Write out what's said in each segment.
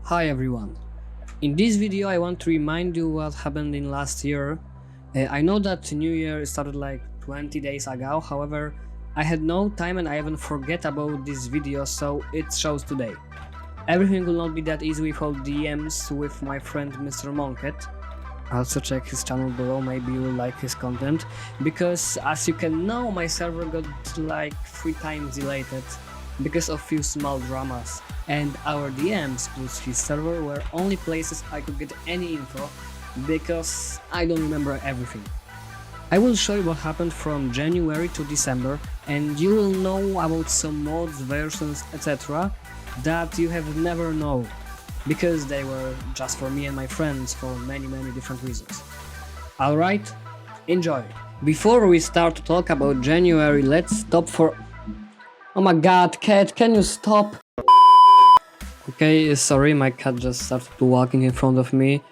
Hi everyone. In this video I want to remind you what happened in last year. I know that New Year started like 20 days ago, however I had no time and I even forget about this video, so it shows today. Everything will not be that easy without DMs with my friend Mr. Monket. Also check his channel below, maybe you will like his content, because as you can know my server got like 3 times deleted because of few small dramas, and our DMs plus his server were only places I could get any info, because I don't remember everything. I will show you what happened from January to December, and you will know about some mods, versions, etc. that you have never known, because they were just for me and my friends for many different reasons. Alright, enjoy! Before we start to talk about January, let's stop for... Oh my god, cat, can you stop? Okay, sorry, my cat just started walking in front of me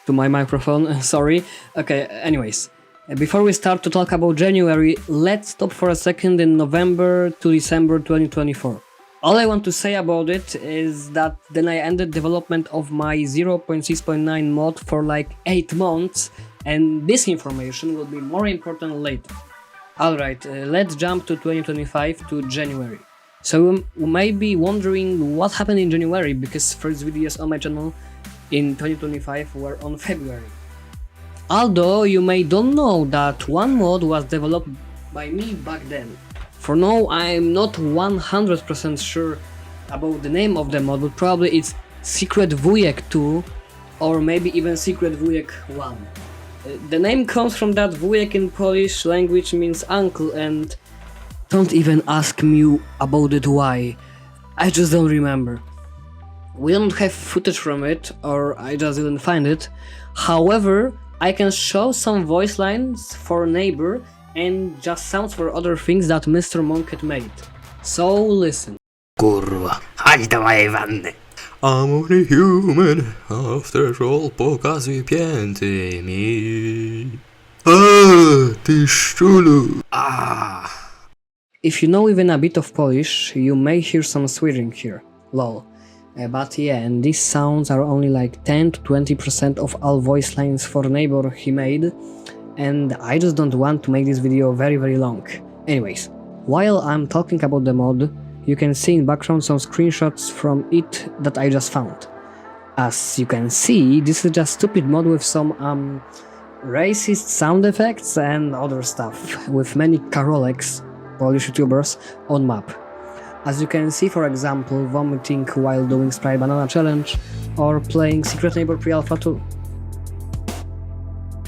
to my microphone, sorry. Okay, anyways, before we start to talk about January, let's stop for a second in November to December 2024. All I want to say about it is that then I ended development of my 0.6.9 mod for like 8 months, and this information will be more important later. Alright, let's jump to 2025 to January. So you may be wondering what happened in January, because first videos on my channel in 2025 were on February. Although you may don't know that one mod was developed by me back then. For now I'm not 100% sure about the name of the mod, but probably it's Secret Wujek 2 or maybe even Secret Wujek 1. The name comes from that wujek in Polish language means uncle, and don't even ask me about it why, I just don't remember. We don't have footage from it, or I just didn't find it. However, I can show some voice lines for neighbor and just sounds for other things that Mr. Monket made. So listen. Kurwa, chodź do mojej wanny. I'm only human, after all, pokazuj pięty mi. Ty szczulu. If you know even a bit of Polish, you may hear some swearing here, lol. But yeah, and these sounds are only like 10 to 20% of all voice lines for neighbor he made, and I just don't want to make this video very long. Anyways, while I'm talking about the mod, you can see in background some screenshots from it that I just found. As you can see, this is just stupid mod with some racist sound effects and other stuff, with many Karoleks, Polish YouTubers, on map. As you can see, for example, vomiting while doing Spray Banana Challenge, or playing Secret Neighbor Pre-Alpha 2.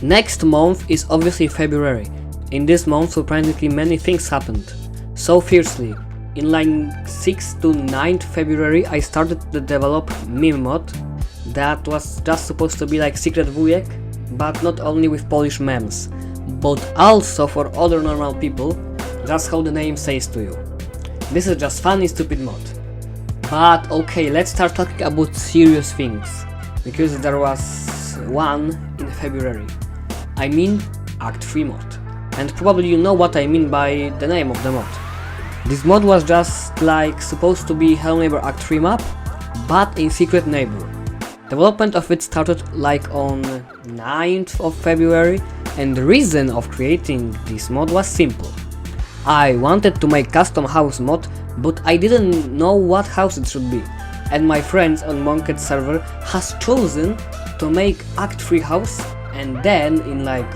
Next month is obviously February. In this month surprisingly many things happened. So fiercely. In like 6th to 9th February I started to develop meme mod that was just supposed to be like Secret Wujek, but not only with Polish memes, but also for other normal people, just how the name says to you. This is just funny stupid mod. But okay, let's start talking about serious things, because there was one in February. I mean Act 3 mod, and probably you know what I mean by the name of the mod. This mod was just like supposed to be Hello Neighbor Act 3 map, but in Secret Neighbor. Development of it started like on 9th of February, and the reason of creating this mod was simple. I wanted to make custom house mod, but I didn't know what house it should be, and my friends on Monket's server has chosen to make Act 3 house, and then in like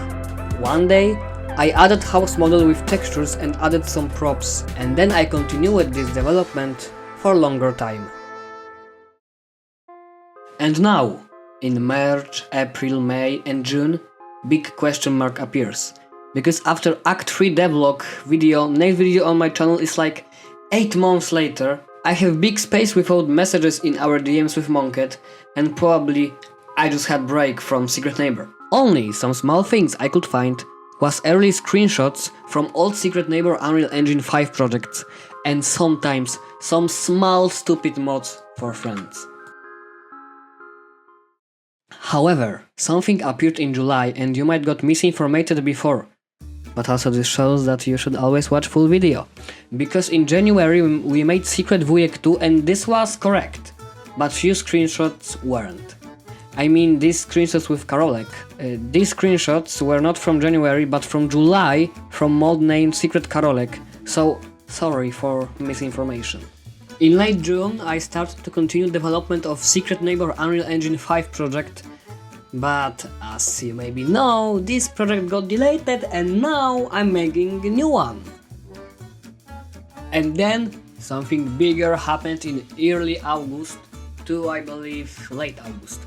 one day I added house model with textures and added some props, and then I continued this development for longer time. And now, in March, April, May and June, big question mark appears. Because after Act 3 devlog video, next video on my channel is like 8 months later, I have big space without messages in our DMs with Monket, and probably I just had break from Secret Neighbor. Only some small things I could find was early screenshots from old Secret Neighbor Unreal Engine 5 projects, and sometimes some small stupid mods for friends. However, something appeared in July and you might got misinformed before. But also this shows that you should always watch full video. Because in January we made Secret Wujek 2 and this was correct. but few screenshots weren't. I mean these screenshots with Karolek. These screenshots were not from January but from July from mod named Secret Karolek, so sorry for misinformation. In late June I started to continue development of Secret Neighbor Unreal Engine 5 project, but as you maybe know, this project got deleted and now I'm making a new one. And then something bigger happened in early August to I believe late August.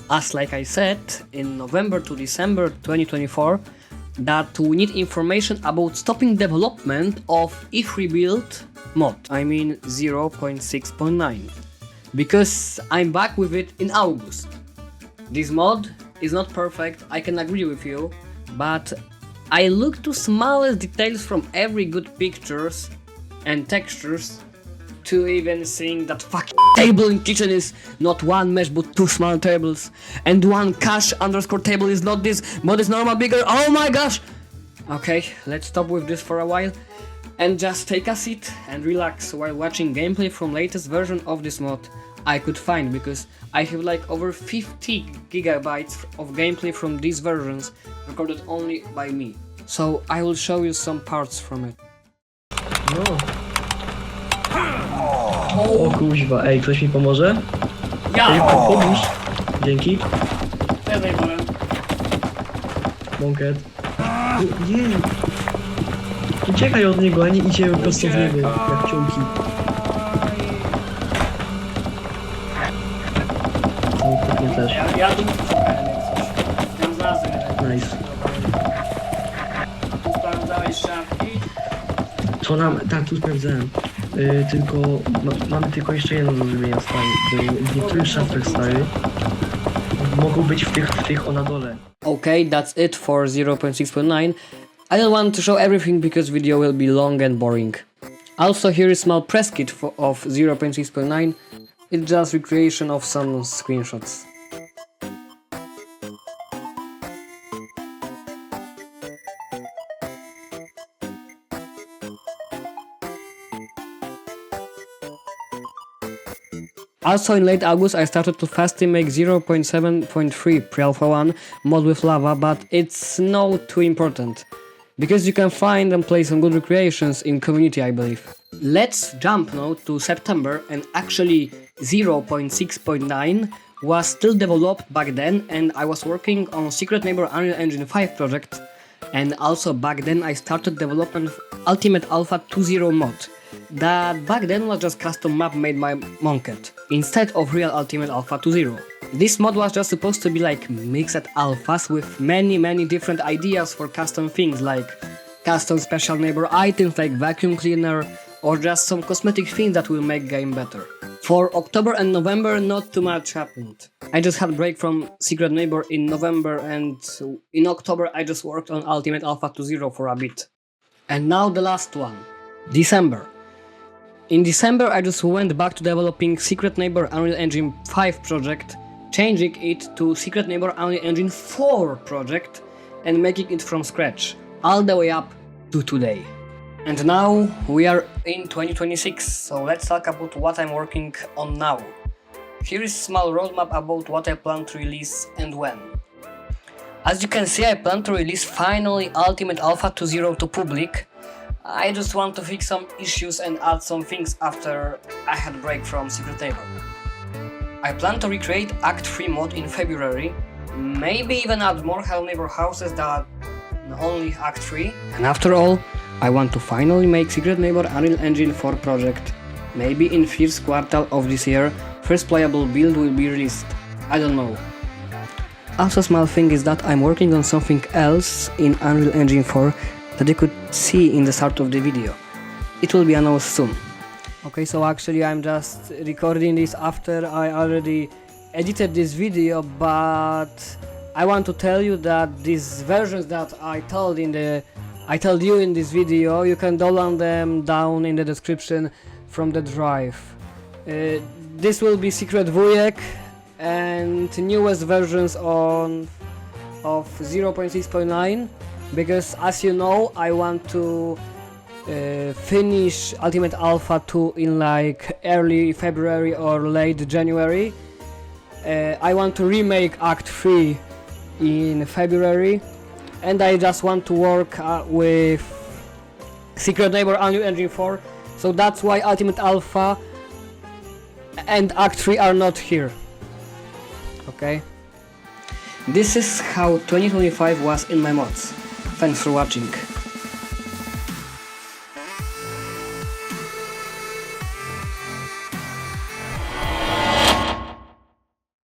As like I said, in November to December 2024, that we need information about stopping development of if rebuild mod, I mean 0.6.9, because I'm back with it in August. This mod is not perfect, I can agree with you, but I look to smallest details from every good pictures and textures to even seeing that fucking table in kitchen is not one mesh but two small tables, and one cache underscore table is not this but is normal bigger. Oh my gosh! Okay, let's stop with this for a while and just take a seat and relax while watching gameplay from latest version of this mod I could find, because I have like over 50 gigabytes of gameplay from these versions recorded only by me. So I will show you some parts from it. No. O kuźwa, ej, ktoś mi pomoże? Ej, pomóż. Dzięki. Monket. Jej. Uciekaj od niego, a nie idziemy prosto w niego, jak ciąki. O, mnie też. Ja tu znalazłem. Nice. Tu sprawdzałeś szafki. Co nam... Tak, tu sprawdzałem. Tylko... mamy tylko jeszcze jedno do zrobienia, stary. W niektórych szafach, stary, mogą być w tych o na dole. Okay, that's it for 0.6.9. I don't want to show everything because video will be long and boring. Also, here is small press kit of 0.6.9. It's just recreation of some screenshots. Also in late August I started to fastly make 0.7.3 pre-alpha 1 mod with lava, but it's not too important, because you can find and play some good recreations in community, I believe. Let's jump now to September, and actually 0.6.9 was still developed back then, and I was working on Secret Neighbor Unreal Engine 5 project, and also back then I started development of Ultimate Alpha 2.0 mod. That back then was just custom map made by Monket, instead of real Ultimate Alpha 2.0. This mod was just supposed to be like mixed alphas with many different ideas for custom things, like custom special neighbor items like vacuum cleaner, or just some cosmetic things that will make game better. For October and November not too much happened. I just had break from Secret Neighbor in November, and in October I just worked on Ultimate Alpha 2.0 for a bit. And now the last one, December. In December I just went back to developing Secret Neighbor Unreal Engine 5 project, changing it to Secret Neighbor Unreal Engine 4 project and making it from scratch, all the way up to today. And now we are in 2026, so let's talk about what I'm working on now. Here is a small roadmap about what I plan to release and when. As you can see, I plan to release finally Ultimate Alpha 2.0 to public. I just want to fix some issues and add some things after I had break from Secret Neighbor. I plan to recreate Act 3 mod in February, maybe even add more Hell Neighbor houses than only Act 3. And after all, I want to finally make Secret Neighbor Unreal Engine 4 project. Maybe in first quarter of this year, first playable build will be released. I don't know. Also, small thing is that I'm working on something else in Unreal Engine 4 that you could see in the start of the video. It will be announced soon. Okay, so actually I'm just recording this after I already edited this video, but I want to tell you that these versions that I told you in this video, you can download them down in the description from the drive. This will be Secret Wujek and newest versions of 0.6.9. Because as you know, I want to finish Ultimate Alpha 2 in like early February or late January. I want to remake Act 3 in February, and I just want to work with Secret Neighbor Unreal Engine 4, so that's why Ultimate Alpha and Act 3 are not here. Okay? This is how 2025 was in my mods. Thanks for watching.